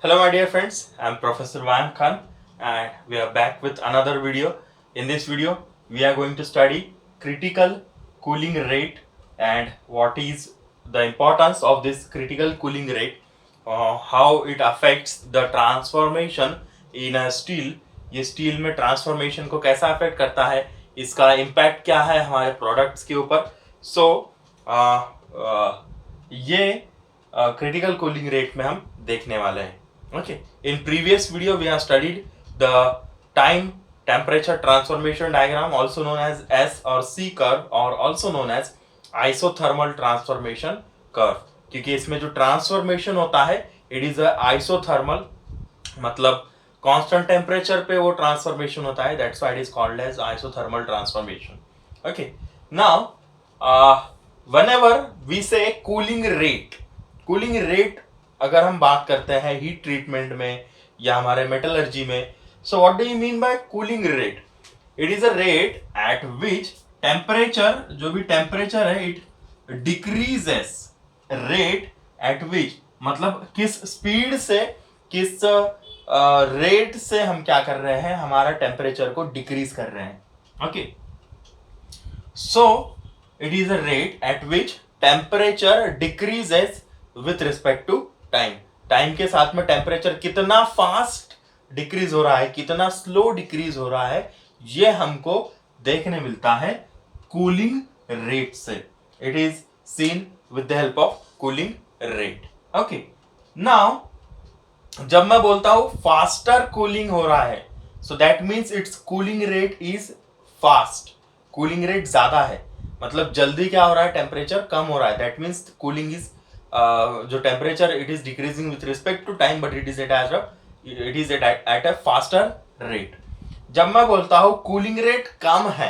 Hello my dear friends, I am Professor Vayam Khan and we are back with another video. In this video, we are going to study critical cooling rate and what is the importance of this critical cooling rate, how it affects the transformation in a steel. ये steel में transformation को कैसा affect करता है, इसका impact क्या है हमारे प्रोडक्ट्स के ऊपर. ये क्रिटिकल कूलिंग रेट में हम देखने वाले हैं. Okay, in previous video we have studied the time temperature transformation diagram, also known as S or C curve, or also known as isothermal transformation curve. क्योंकि इसमें जो ट्रांसफॉर्मेशन होता है इट इज आइसोथर्मल, मतलब कांस्टेंट टेम्परेचर पे वो transformation होता है. That's why it is called as isothermal transformation. Okay, now whenever we say cooling rate अगर हम बात करते हैं हीट ट्रीटमेंट में या हमारे मेटलर्जी में, so what do you mean by cooling rate? It is a rate at which temperature, जो भी टेम्परेचर है, इट डिक्रीजेस. रेट एट विच मतलब किस स्पीड से, किस रेट से हम क्या कर रहे हैं, हमारा टेम्परेचर को डिक्रीज कर रहे हैं. Okay, so it is a rate at which temperature decreases with respect to time के साथ में टेम्परेचर कितना फास्ट डिक्रीज हो रहा है, कितना स्लो डिक्रीज हो रहा है, ये हमको देखने मिलता है कूलिंग रेट से. It is seen with the help of cooling rate. Okay, now जब मैं बोलता हूं फास्टर कूलिंग हो रहा है, so that means it's cooling rate is fast. Cooling rate ज्यादा है, मतलब जल्दी क्या हो रहा है, टेम्परेचर कम हो रहा है. दैट मीन्स कूलिंग इज जो temperature it is decreasing with respect to time, but it is at a faster rate. जब मैं बोलता हूं कूलिंग रेट कम है,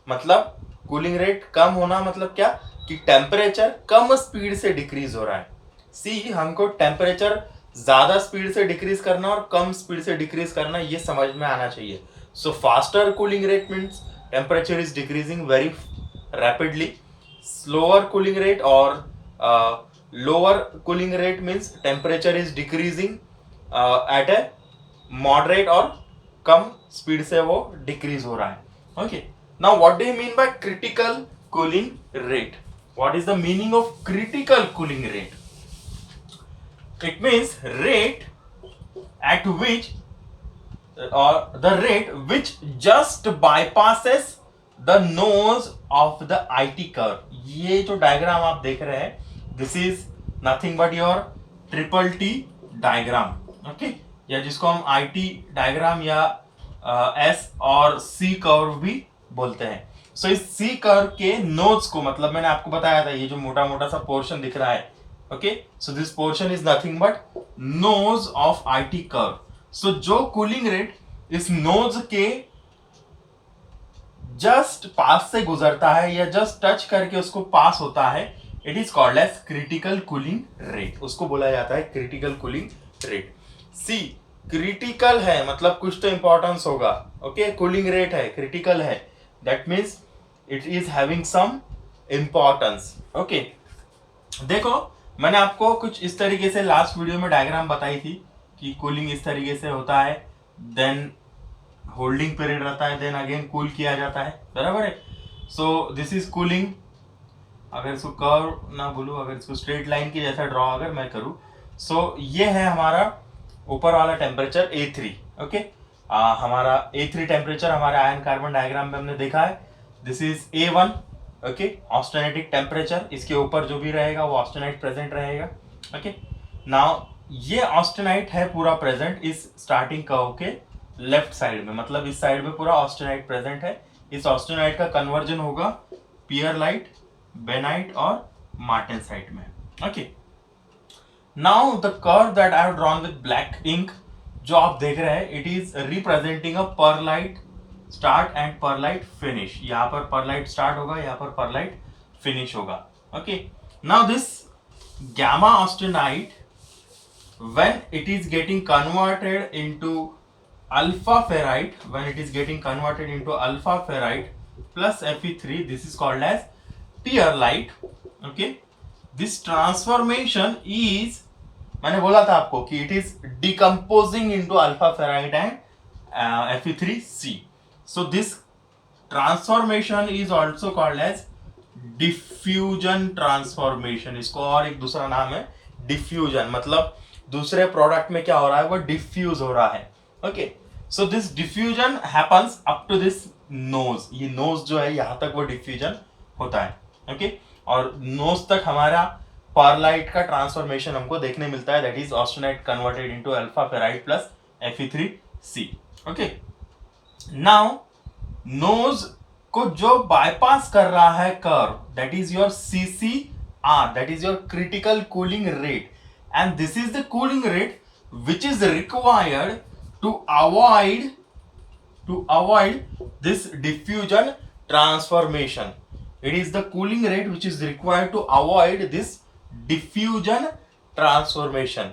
मतलब कूलिंग रेट कम होना मतलब क्या, कि टेम्परेचर कम स्पीड से डिक्रीज हो रहा है. सी, हमको टेम्परेचर ज्यादा स्पीड से डिक्रीज करना और कम स्पीड से डिक्रीज करना, ये समझ में आना चाहिए. So faster cooling rate means temperature is decreasing very rapidly. Slower cooling rate और lower cooling rate means temperature is decreasing at a moderate और कम स्पीड से वो डिक्रीज हो रहा है. Okay, now what do you mean by critical cooling rate? What is the meaning of critical cooling rate? It means rate at which or the rate which just bypasses the nose of the IT curve. ये जो diagram आप देख रहे हैं, this is nothing but your triple T diagram. Okay, या जिसको हम IT diagram या S और C कर्व भी बोलते हैं. सो इस C कर्व के नोड्स को, मतलब मैंने आपको बताया था, ये जो मोटा मोटा सा पोर्शन दिख रहा है, okay, so this portion is nothing but nose of IT curve. So जो कूलिंग रेट इस नोज के जस्ट पास से गुजरता है या जस्ट टच करके उसको पास होता है, it is called as critical cooling rate. उसको बोला जाता है critical cooling rate. See, critical है मतलब कुछ तो इंपॉर्टेंस होगा. ओके, कूलिंग रेट है, क्रिटिकल है, that means it is having some importance. Okay, देखो मैंने आपको कुछ इस तरीके से लास्ट वीडियो में डायग्राम बताई थी कि कूलिंग इस तरीके से होता है, देन होल्डिंग पीरियड रहता है, देन अगेन कूल किया जाता है, बराबर है. सो दिस इज कूलिंग. अगर इसको कर्व ना बोलूँ, अगर इसको स्ट्रेट लाइन की जैसा ड्रॉ अगर मैं करूँ, सो ये है हमारा ऊपर वाला टेम्परेचर A3. ओके, हमारा A3 टेम्परेचर हमारे आयन कार्बन डायग्राम में हमने देखा है. This is A1. Okay, austenitic temperature, इसके ऊपर जो भी रहेगा वो ऑस्टेनाइट प्रेजेंट रहेगा. ओके, नाउ ये ऑस्टेनाइट है पूरा प्रेजेंट इस स्टार्टिंग कर्व के लेफ्ट साइड में, मतलब इस साइड में पूरा ऑस्टेनाइट प्रेजेंट है. इस ऑस्टेनाइट का कन्वर्जन होगा पियरलाइट, बेनाइट और मार्टेनसाइट में. Okay, now the curve that I have drawn with black ink, जो आप देख रहे हैं, it is representing a pearlite start and pearlite finish. यहाँ पर परलाइट स्टार्ट होगा, यहाँ पर परलाइट फिनिश होगा. Okay, now this gamma austenite, when it is getting converted into alpha ferrite, plus Fe3, this is called as pearlite. Okay, this transformation is मैंने बोला था आपको कि it is decomposing into alpha ferrite and Fe3C. So this transformation is also called as diffusion transformation. इसको और एक दूसरा नाम है diffusion, मतलब दूसरे प्रोडक्ट में क्या हो रहा है, वो डिफ्यूज हो रहा है. Okay, so this diffusion happens up to this nose. ये नोज जो है यहाँ तक वो डिफ्यूजन होता है. ओके, और नोज तक हमारा परलाइट का ट्रांसफॉर्मेशन हमको देखने मिलता है, that is austenite converted into alpha ferrite plus Fe3C. Okay, now nose को जो बाईपास कर रहा है curve, that is your CCR, that is your critical cooling rate, and this is the cooling rate which is required to avoid this diffusion transformation. It is the cooling rate which is required to avoid this diffusion transformation.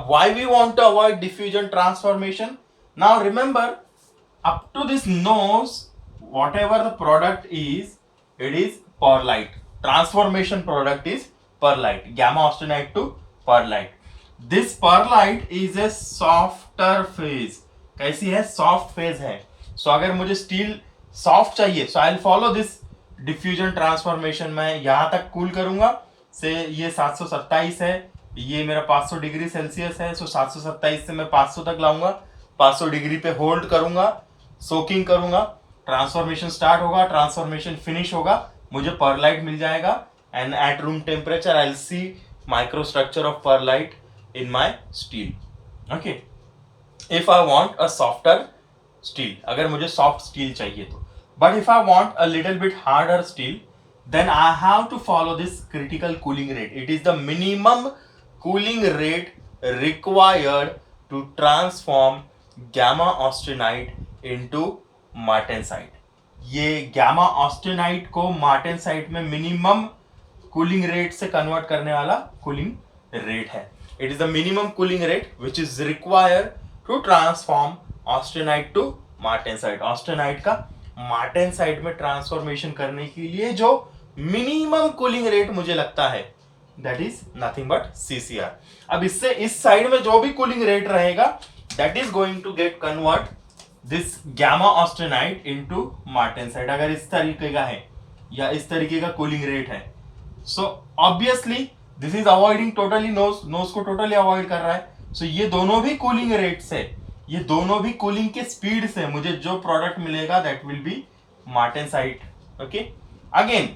Why we want to avoid diffusion transformation? Now remember, up to this nose, whatever the product is, it is perlite. Transformation product is perlite, gamma austenite to perlite. This perlite is a softer phase. कैसी है? Soft phase है. सो अगर मुझे steel soft चाहिए, so I will follow this diffusion transformation. मैं यहां तक cool करूंगा से ये 727 है, ये मेरा 500 डिग्री सेल्सियस है. सो 727 से मैं 500 तक लाऊंगा, 500 डिग्री पे होल्ड करूंगा, सोकिंग करूंगा, ट्रांसफॉर्मेशन स्टार्ट होगा, ट्रांसफॉर्मेशन फिनिश होगा, मुझे परलाइट मिल जाएगा. And at room temperature I will see microstructure of pearlite in my steel. Okay, if I want a softer steel, अगर मुझे soft steel चाहिए तो. But if I want a little bit harder steel, then I have to follow this critical cooling rate. It is the minimum cooling rate required to transform gamma austenite into martensite. ये gamma austenite को martensite में minimum cooling rate से convert करने वाला cooling rate है. It is the minimum cooling rate which is required to transform austenite to martensite. austenite का martensite में transformation करने के लिए जो मिनिमम कूलिंग रेट मुझे लगता है, that is nothing but CCR. अब इससे इस साइड में जो भी कूलिंग रेट रहेगा, that is going to get convert this gamma austenite into martensite. अगर इस तरीके का है या इस तरीके का कूलिंग रेट है, so obviously this is avoiding totally nose को टोटली अवॉइड कर रहा है. सो ये दोनों भी कूलिंग रेट से, ये दोनों भी कूलिंग के स्पीड से मुझे जो प्रोडक्ट मिलेगा that will be martensite. Okay, again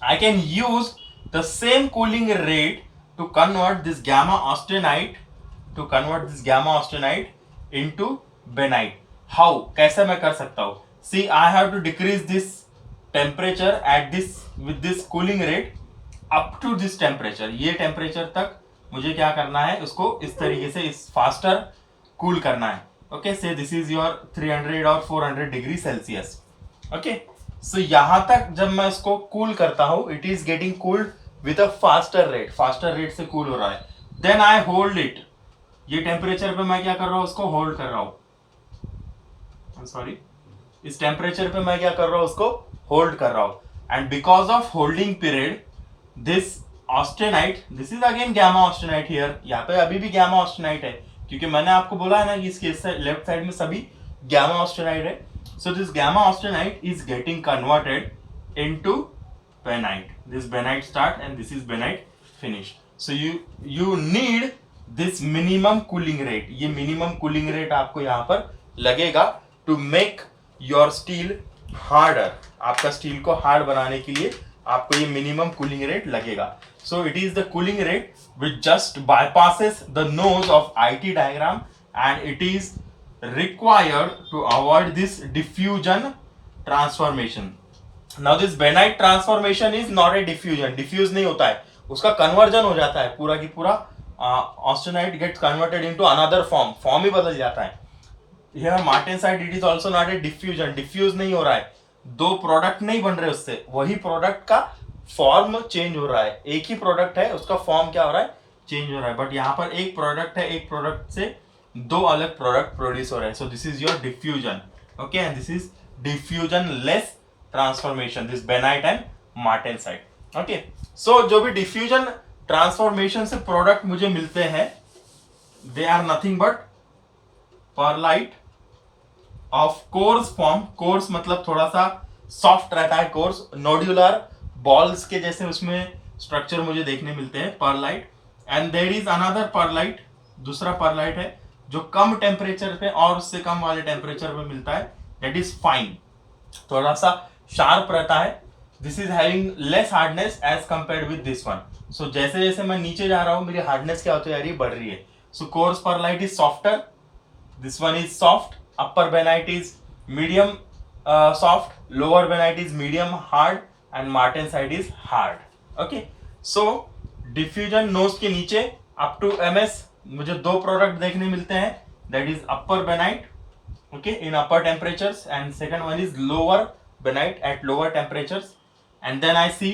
I can use the same cooling rate to convert this gamma austenite into bainite. How, कैसे मैं कर सकता हूं? See, I have to decrease this temperature at this with this cooling rate up to this temperature. ये temperature तक मुझे क्या करना है, उसको इस तरीके से इस फास्टर कूल करना है. ओके, से दिस इज योर 300 और 400 डिग्री सेल्सियस. ओके, सो यहां तक जब मैं इसको कूल करता हूं, it is getting cooled with a faster rate से कूल हो रहा है. Then I hold it. ये टेम्परेचर पे मैं क्या कर रहा हूं, उसको होल्ड कर रहा हूं. सॉरी, इस टेम्परेचर पे मैं क्या कर रहा हूं, उसको होल्ड कर रहा हूं. And because of holding period, this austenite, this is again gamma austenite here. यहाँ पे अभी भी gamma austenite है, क्योंकि मैंने आपको बोला है ना कि इसके लेफ्ट साइड में सभी gamma austenite है. So this gamma austenite is getting converted into benite. This benite start and this is benite finish. So you need this minimum cooling rate. ये minimum cooling rate आपको यहाँ पर लगेगा to make your steel harder. आपका steel को hard बनाने के लिए आपको ये मिनिमम कूलिंग रेट लगेगा. So it is the cooling rate which just bypasses the nose of IT diagram and it is required to avoid this diffusion transformation. Now this bainite transformation is not a diffusion. Diffuse नहीं होता है, उसका conversion हो जाता है, पूरा की पूरा austenite gets converted into another form ही बदल जाता है. Here martensite, it is also not a diffusion. Diffuse नहीं हो रहा है, दो प्रोडक्ट नहीं बन रहे उससे, वही प्रोडक्ट का फॉर्म चेंज हो रहा है. एक ही प्रोडक्ट है, उसका फॉर्म क्या हो रहा है, चेंज हो रहा है. बट यहाँ पर एक प्रोडक्ट है, एक प्रोडक्ट से दो अलग प्रोडक्ट प्रोड्यूस हो रहे हैं. So this is your diffusion. Okay, and this is diffusion less transformation, this bainite and martensite. Okay, so जो भी डिफ्यूजन ट्रांसफॉर्मेशन से प्रोडक्ट मुझे मिलते हैं, they are nothing but pearlite of coarse form. Coarse मतलब थोड़ा सा सॉफ्ट रहता है, कोर्स नोड्यूलर बॉल्स के जैसे उसमें स्ट्रक्चर मुझे देखने मिलते हैं, pearlite. And there is another pearlite, दूसरा परलाइट है जो कम टेम्परेचर पे और उससे कम वाले टेम्परेचर पे मिलता है, दैट इज फाइन, थोड़ा सा शार्प रहता है। This is having less hardness as compared with this one. So जैसे जैसे मैं नीचे जा रहा हूँ मेरी हार्डनेस क्या होती जा रही है, बढ़ रही है। So coarse pearlite is softer, this one is soft, upper benite is medium soft, lower benite is medium hard and martensite is hard. Okay, so diffusion nose के नीचे up to ms मुझे दो प्रोडक्ट देखने मिलते हैं, that is upper benite, okay, in upper temperatures, and second one is lower benite at lower temperatures, and then I see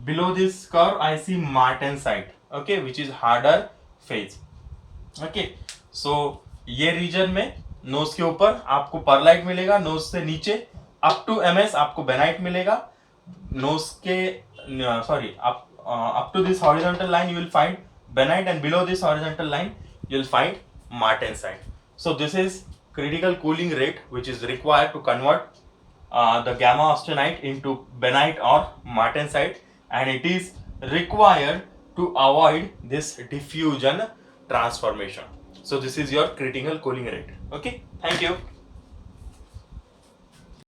below this curve I see martensite, okay, which is harder phase. Okay, so ये region में nose के ऊपर आपको pearlite मिलेगा, nose से नीचे up to ms आपको bainite मिलेगा, नोज के sorry up to this horizontal line you will find bainite and below this horizontal line you will find martensite. So this is critical cooling rate which is required to convert the gamma austenite into benite or martensite, and it is required to avoid this diffusion transformation. So this is your critical cooling rate. Okay, thank you.